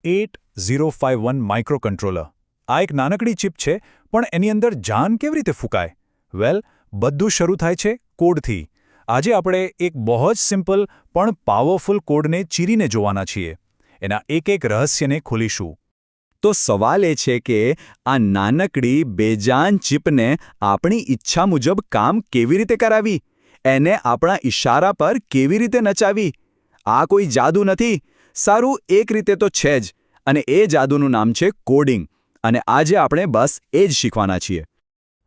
8051 microcontroller આ એક નાનકડી ચિપ છે, પણ એની અંદર જાન કેવી રીતે ફૂંકાય? વેલ, બધું શરૂ થાય છે કોડથી. આજે આપણે એક બહુ જ સિમ્પલ પણ પાવરફુલ કોડને ચીરીને જોવાના છીએ. એના એક રહસ્યને ખોલીશું. તો સવાલ એ છે કે આ નાનકડી બેજાન ચિપને આપણી ઈચ્છા મુજબ કામ કેવી રીતે કરાવી? એને આપણા ઈશારા પર કેવી રીતે નચાવી? આ કોઈ જાદુ નથી. સારું, એક રીતે તો છે જ, અને એ જાદુનું નામ છે કોડિંગ. અને આજે આપણે બસ એ જ શીખવાના છીએ.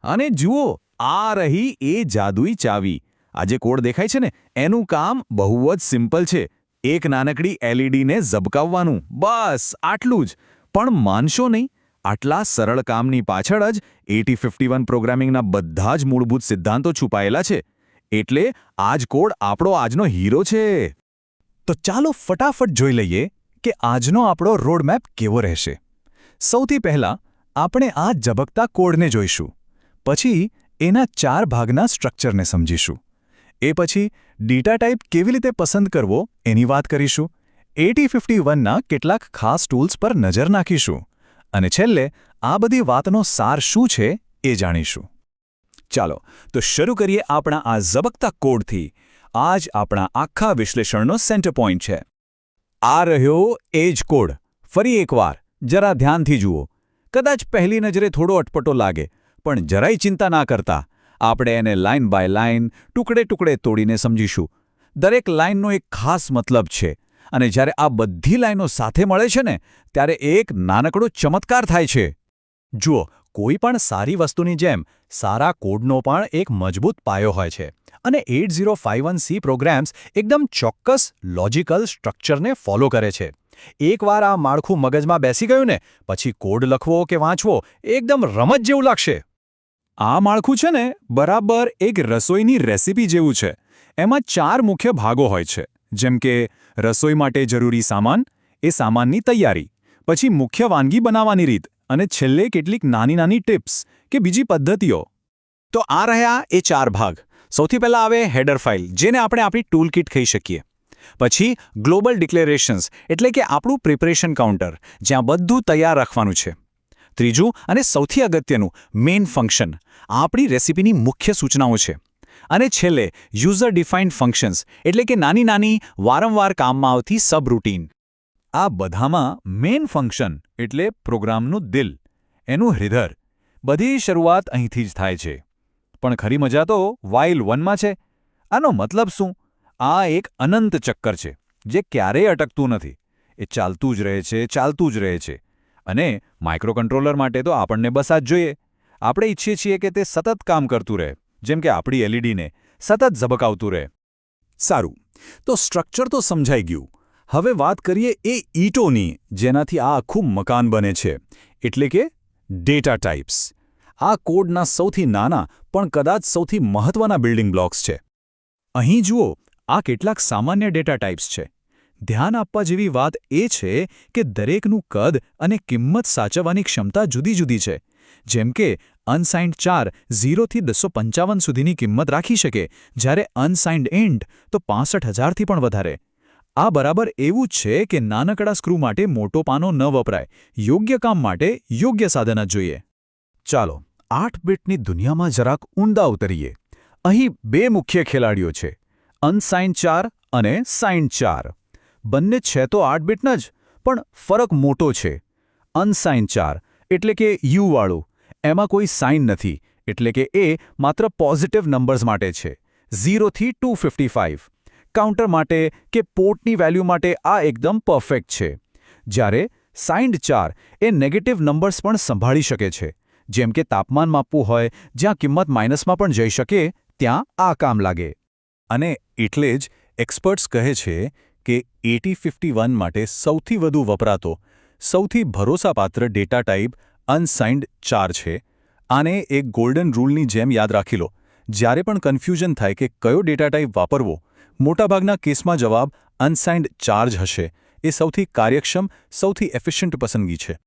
અને જુઓ, આ રહી એ જાદુઈ ચાવી. આ જે કોડ દેખાય છે ને, એનું કામ બહુ જ સિમ્પલ છે. એક નાનકડી એલઈડીને ઝબકાવવાનું, બસ આટલું જ. પણ માનશો નહીં, આટલા સરળ કામની પાછળ જ 8051 પ્રોગ્રામિંગના બધા જ મૂળભૂત સિદ્ધાંતો છુપાયેલા છે. એટલે આ જ કોડ આપણો આજનો હીરો છે. તો ચાલો ફટાફટ જોઈ લઈએ કે આજનો આપણો રોડમેપ કેવો રહેશે. સૌથી પહેલાં આપણે આ ઝબકતા કોડને જોઈશું. પછી એના 4 ભાગના સ્ટ્રક્ચરને સમજીશું. એ પછી ડેટા ટાઈપ કેવી રીતે પસંદ કરવો એની વાત કરીશું. 8051ના કેટલાક ખાસ ટૂલ્સ પર નજર નાખીશું. અને છેલ્લે આ બધી વાતનો સાર શું છે એ જાણીશું. ચાલો, તો શરૂ કરીએ આપણા આ ઝબકતા કોડથી. આ જ આપણા આખા વિશ્લેષણનો સેન્ટર પોઈન્ટ છે. આ રહ્યો એ જ કોડ. ફરી એકવાર જરા ધ્યાનથી જુઓ. કદાચ પહેલી નજરે થોડો અટપટો લાગે, પણ જરાય ચિંતા ના કરતા. આપણે એને લાઇન બાય લાઇન, ટુકડે ટુકડે તોડીને સમજીશું. દરેક લાઇનનો એક ખાસ મતલબ છે, અને જ્યારે આ બધી લાઇનો સાથે મળે છે ને, ત્યારે એક નાનકડો ચમત્કાર થાય છે. જુઓ, કોઈ પણ સારી વસ્તુની જેમ સારા કોડનો પણ એક મજબૂત પાયો હોય છે. અને 8051C પ્રોગ્રામ્સ એકદમ ચોક્કસ લોજિકલ સ્ટ્રક્ચરને ફોલો કરે છે. એકવાર આ માળખું મગજમાં બેસી ગયું ને, પછી કોડ લખવો કે વાંચવો એકદમ રમત જેવું લાગશે. આ માળખું છે ને, બરાબર એક રસોઈની રેસિપી જેવું છે. એમાં 4 મુખ્ય ભાગો હોય છે, જેમ કે રસોઈ માટે જરૂરી સામાન, એ સામાનની તૈયારી, પછી મુખ્ય વાનગી બનાવવાની રીત, અને છેલ્લે કેટલીક નાની ટિપ્સ કે બીજી પદ્ધતિઓ. તો આ રહ્યા એ 4 ભાગ. સૌથી પહેલાં આવે હેડર ફાઇલ, જેને આપણે આપણી ટૂલ કિટ કહી શકીએ. પછી ગ્લોબલ ડિક્લેરેશન્સ, એટલે કે આપણું પ્રિપરેશન કાઉન્ટર, જ્યાં બધું તૈયાર રાખવાનું છે. ત્રીજું અને સૌથી અગત્યનું મેઇન ફંક્શન, આપણી રેસિપીની મુખ્ય સૂચનાઓ છે. અને છેલ્લે યુઝર ડિફાઇન્ડ ફંક્શન્સ, એટલે કે નાની વારંવાર કામમાં આવતી સબ રૂટીન. આ બધામાં મેઇન ફંક્શન એટલે પ્રોગ્રામનું દિલ, એનું હૃદય. બધી શરૂઆત અહીંથી જ થાય છે. પણ ખરી મજા તો વાઇલ 1માં છે. આનો મતલબ શું? આ એક અનંત ચક્કર છે, જે ક્યારેય અટકતું નથી. એ ચાલતું જ રહે છે. અને માઇક્રોકન્ટ્રોલર માટે તો આપણને બસ આ જ જોઈએ. આપણે ઈચ્છીએ છીએ કે તે સતત કામ કરતું રહે, જેમ કે આપણી એલઈડીને સતત ઝબકાવતું રહે. સારું, તો સ્ટ્રક્ચર તો સમજાઈ ગયું. હવે વાત કરીએ એ ઈંટોની, જેનાથી આ આખું મકાન બને છે, એટલે કે ડેટા ટાઈપ્સ. આ કોડના સૌથી નાના પણ કદાચ સૌથી મહત્વના બિલ્ડિંગ બ્લોક્સ છે. અહીં જુઓ, આ કેટલાક સામાન્ય ડેટા ટાઈપ્સ છે. ધ્યાન આપવા જેવી વાત એ છે કે દરેકનું કદ અને કિંમત સાચવવાની ક્ષમતા જુદી છે. જેમ કે અનસાઇન્ડ 4 0થી 255 સુધીની કિંમત રાખી શકે, જ્યારે અનસાઇન્ડ ઇન્ટ તો 65,000થી પણ વધારે. આ બરાબર એવું જ છે કે નાનકડા સ્ક્રૂ માટે મોટો પાનો ન વપરાય. યોગ્ય કામ માટે યોગ્ય સાધન જ જોઈએ. ચાલો, 8 બીટની દુનિયામાં જરાક ઊંડા ઉતરીએ. અહીં 2 મુખ્ય ખેલાડીઓ છે, અનસાઇન્ડ 4 અને સાઇન્ડ 4. બંને છે તો 8 બીટના જ, પણ ફરક મોટો છે. અનસાઇન્ડ 4 એટલે કે યુવાળું, એમાં કોઈ સાઇન નથી, એટલે કે એ માત્ર પોઝિટિવ નંબર્સ માટે છે. 0થી 255. કાઉન્ટર માટે કે પોર્ટની વેલ્યુ માટે આ એકદમ પરફેક્ટ છે. જ્યારે સાઇન્ડ 4 એ નેગેટિવ નંબર્સ પણ સંભાળી શકે છે. જેમ કે તાપમાન માપવું હોય, જ્યાં કિંમત માઇનસમાં પણ જઈ શકે, ત્યાં આ કામ લાગે. અને એટલે જ એક્સપર્ટ્સ કહે છે કે 8051 માટે સૌથી વધુ વપરાતો, સૌથી ભરોસાપાત્ર ડેટા ટાઈપ અનસાઇન્ડ 4 છે. આને એક ગોલ્ડન રૂલની જેમ યાદ રાખી લો. જ્યારે પણ કન્ફ્યુઝન થાય કે કયો ડેટા ટાઈપ વાપરવો, મોટાભાગના કેસમાં જવાબ અનસાઇન્ડ 4 જ હશે. એ સૌથી કાર્યક્ષમ, સૌથી એફિશિયન્ટ પસંદગી છે.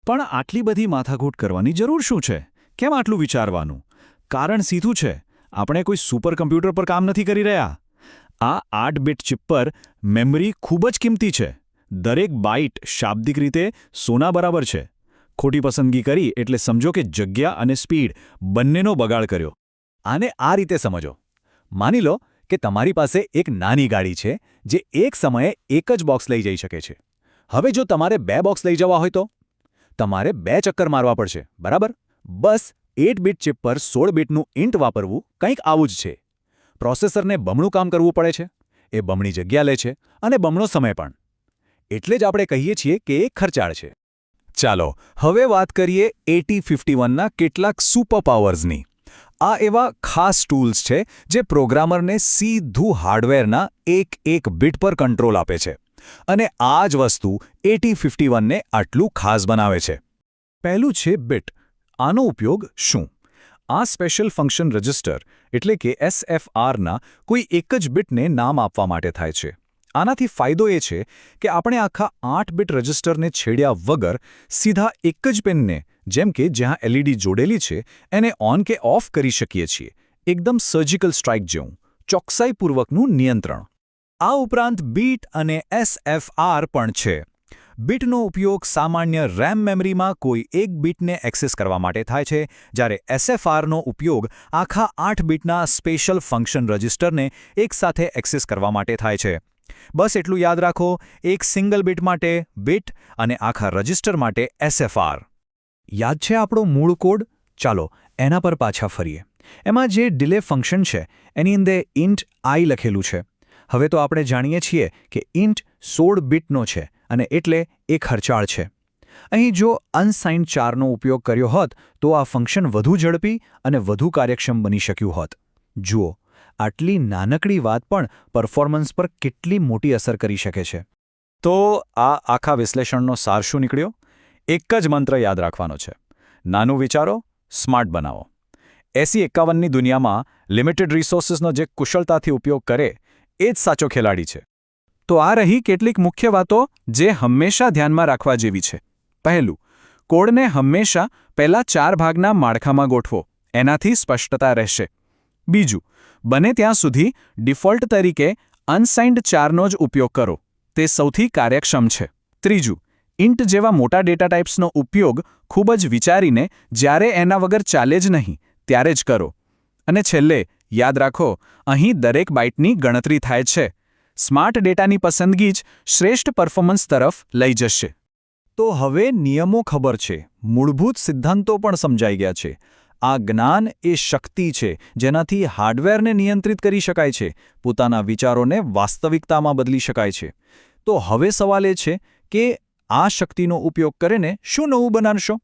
પણ આટલી બધી માથાકૂટ કરવાની જરૂર શું છે? કેમ આટલું વિચારવાનું? કારણ સીધું છે. આપણે કોઈ સુપર કમ્પ્યુટર પર કામ નથી કરી રહ્યા. આ 8 બીટ ચિપ પર મેમરી ખૂબ જ કિંમતી છે. દરેક બાઇટ શાબ્દિક રીતે સોના બરાબર છે. ખોટી પસંદગી કરી એટલે સમજો કે જગ્યા અને સ્પીડ બંનેનો બગાડ કર્યો. આને આ રીતે સમજો. માની લો કે તમારી પાસે એક નાની ગાડી છે જે એક સમયે એક જ બોક્સ લઈ જઈ શકે છે. હવે જો તમારે 2 બોક્સ લઈ જવા હોય તો તમારે 2 ચક્કર મારવા પડશે, બરાબર? બસ 8-બીટ ચિપ પર 16-બીટનું ઇન્ટ વાપરવું કંઈક આવું જ છે. પ્રોસેસરને બમણું કામ કરવું પડે છે, એ બમણી જગ્યા લે છે અને બમણો સમય પણ. એટલે જ આપણે કહીએ છીએ કે એ ખર્ચાળ છે. ચાલો હવે વાત કરીએ 8051ના કેટલાક સુપર પાવર્સની. આ એવા ખાસ ટૂલ્સ છે જે પ્રોગ્રામરને સીધું હાર્ડવેરના એક બીટ પર કંટ્રોલ આપે છે. અને આ જ વસ્તુ 8051ને આટલું ખાસ બનાવે છે. પહેલું છે બીટ. આનો ઉપયોગ શું? આ સ્પેશિયલ ફંક્શન રજિસ્ટર એટલે કે SFRના કોઈ એક જ બીટને નામ આપવા માટે થાય છે. આનાથી ફાયદો એ છે કે આપણે આખા 8-બીટ રજિસ્ટરને છેડ્યા વગર સીધા એક જ પિનને, જેમ કે જ્યાં LED જોડેલી છે, એને ઓન કે ઓફ કરી શકીએ છીએ. એકદમ સર્જિકલ સ્ટ્રાઇક જેવું, ચોકસાઈપૂર્વકનું નિયંત્રણ. આ ઉપરાંત બીટ અને SFR પણ છે. બીટનો ઉપયોગ સામાન્ય RAM મેમરીમાં કોઈ એક બીટને એક્સેસ કરવા માટે થાય છે, જ્યારે SFRનો ઉપયોગ આખા 8-બીટના સ્પેશિયલ ફંક્શન રજિસ્ટરને એકસાથે એક્સેસ કરવા માટે થાય છે. બસ એટલું યાદ રાખો, એક સિંગલ બીટ માટે બીટ અને આખા રજિસ્ટર માટે SFR. યાદ છે આપણો મૂળ કોડ? ચાલો એના પર પાછા ફરીએ. એમાં જે ડિલે ફંક્શન છે એની અંદર ઇન્ટ I લખેલું છે. હવે તો આપણે જાણીએ છીએ કે ઇન્ટ 16 બીટનો છે અને એટલે એ ખર્ચાળ છે. અહીં જો અનસાઇન્ડ 4નો ઉપયોગ કર્યો હોત તો આ ફંક્શન વધુ ઝડપી અને વધુ કાર્યક્ષમ બની શક્યું હોત. જુઓ, આટલી નાનકડી વાત પણ પરફોર્મન્સ પર કેટલી મોટી અસર કરી શકે છે. તો આ આખા વિશ્લેષણનો સાર શું નીકળ્યો? એક જ મંત્ર યાદ રાખવાનો છે. નાનું વિચારો, સ્માર્ટ બનાવો. 8051ની દુનિયામાં લિમિટેડ રિસોર્સિસનો જે કુશળતાથી ઉપયોગ કરે એ જ સાચો ખેલાડી છે. તો આ રહી કેટલીક મુખ્ય વાતો જે હંમેશા ધ્યાનમાં રાખવા જેવી છે. પહેલું, કોડને હંમેશા પહેલા 4 ભાગના માળખામાં ગોઠવો, એનાથી સ્પષ્ટતા રહેશે. બીજું, બને ત્યાં સુધી ડિફોલ્ટ તરીકે અનસાઇન્ડ 4નો જ ઉપયોગ કરો, તે સૌથી કાર્યક્ષમ છે. ત્રીજું, ઇન્ટ જેવા મોટા ડેટા ટાઇપ્સનો ઉપયોગ ખૂબ જ વિચારીને, જ્યારે એના વગર ચાલે જ નહીં ત્યારે જ કરો. અને છેલ્લે, યાદ રાખો, અહીં દરેક બાઇટની ગણતરી થાય છે. સ્માર્ટ ડેટાની પસંદગી જ શ્રેષ્ઠ પરફોર્મન્સ તરફ લઈ જશે. તો હવે નિયમો ખબર છે, મૂળભૂત સિદ્ધાંતો પણ સમજાઈ ગયા છે. આ જ્ઞાન એ શક્તિ છે જેનાથી હાર્ડવેરને નિયંત્રિત કરી શકાય છે, પોતાના વિચારોને વાસ્તવિકતામાં બદલી શકાય છે. તો હવે સવાલ એ છે કે આ શક્તિનો ઉપયોગ કરીને શું નવું બનાવશો?